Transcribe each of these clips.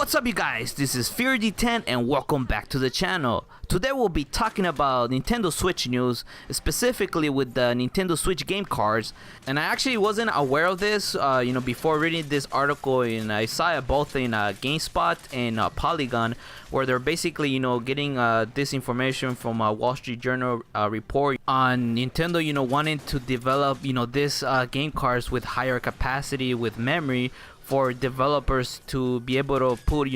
What's up you guys, this is FuryD10 and welcome back to the channel. Today we'll be talking about Nintendo Switch news, specifically with the Nintendo Switch game cards. And I actually wasn't aware of this, before reading this article, and I saw it both in GameSpot and Polygon, where they're basically, getting this information from a Wall Street Journal report on Nintendo, wanting to develop, this game cards with higher capacity, with memory, for developers to be able to put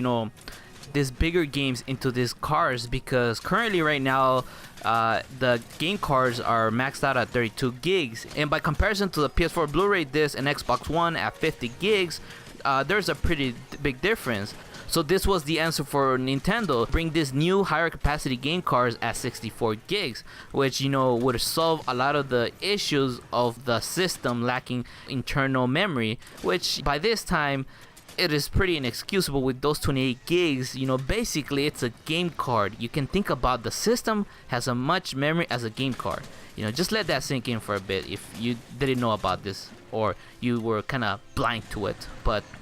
these bigger games into these cards, because currently right now the game cards are maxed out at 32 gigs, and by comparison to the PS4 Blu-ray disc and Xbox One at 50 gigs, there's a pretty big difference. So this was the answer for Nintendo: bring this new higher capacity game cards at 64 gigs, which would solve a lot of the issues of the system lacking internal memory, which by this time it is pretty inexcusable with those 28 gigs. Basically it's a game card. You can think about the system has as much memory as a game card. Just let that sink in for a bit if you didn't know about this, or you were kind of blind to it.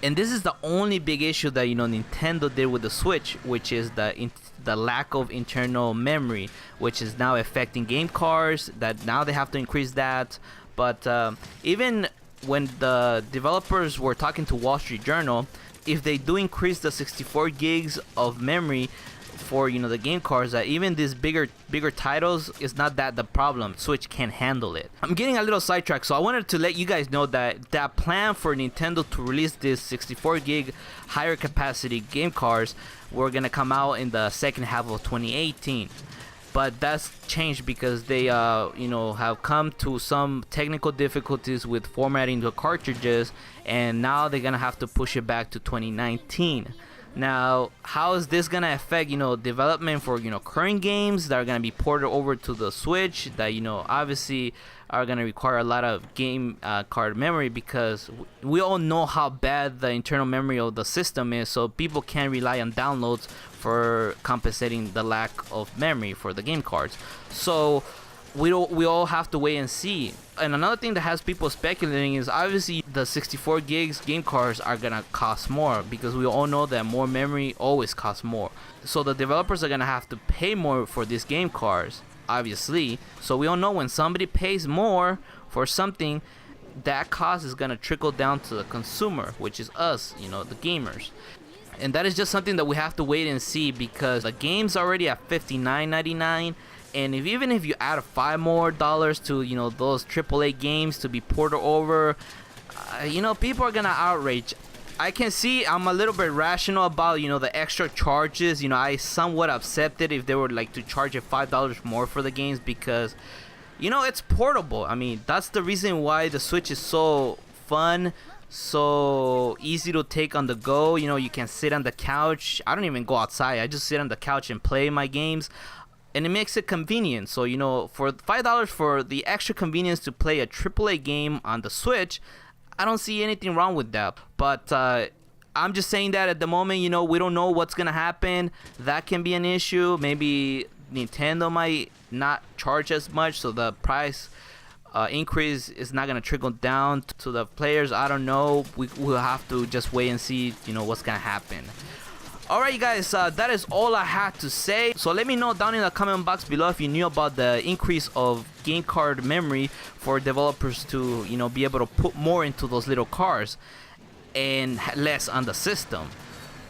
And this is the only big issue that Nintendo did with the Switch, which is the lack of internal memory, which is now affecting game cards, that now they have to increase that. But even when the developers were talking to Wall Street Journal, if they do increase the 64 gigs of memory for the game cards, that even these bigger titles is not that the problem. Switch can handle it. I'm getting a little sidetracked, so I wanted to let you guys know that plan for Nintendo to release this 64 gig higher capacity game cards were gonna come out in the second half of 2018. But that's changed because they have come to some technical difficulties with formatting the cartridges, and now they're gonna have to push it back to 2019. Now, how is this gonna affect development for current games that are gonna be ported over to the Switch, that obviously are gonna require a lot of game card memory, because we all know how bad the internal memory of the system is, so people can't rely on downloads for compensating the lack of memory for the game cards. So we all have to wait and see. And another thing that has people speculating is obviously the 64 gigs game cards are gonna cost more, because we all know that more memory always costs more. So the developers are gonna have to pay more for these game cards, obviously. So we all know when somebody pays more for something, that cost is gonna trickle down to the consumer, which is us, the gamers. And that is just something that we have to wait and see, because the game's already at $59.99. And even if you add $5 more to those AAA games to be ported over, people are gonna outrage. I can see I'm a little bit rational about the extra charges. I somewhat accept it if they were like to charge it $5 more for the games, because it's portable. I mean, that's the reason why the Switch is so fun, so easy to take on the go. You can sit on the couch. I don't even go outside. I just sit on the couch and play my games. And it makes it convenient. So for $5 for the extra convenience to play a AAA game on the Switch, I don't see anything wrong with that. But I'm just saying that at the moment, we don't know what's gonna happen. That can be an issue. Maybe Nintendo might not charge as much, so the price increase is not gonna trickle down to the players. I don't know. We'll have to just wait and see what's gonna happen. Alright you guys, that is all I had to say. So let me know down in the comment box below if you knew about the increase of game card memory for developers to be able to put more into those little cards and less on the system.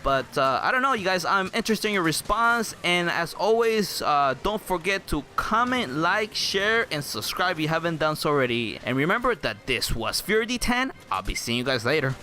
But I don't know you guys, I'm interested in your response, and as always, don't forget to comment, like, share, and subscribe if you haven't done so already. And remember that this was FuryD10. I'll be seeing you guys later.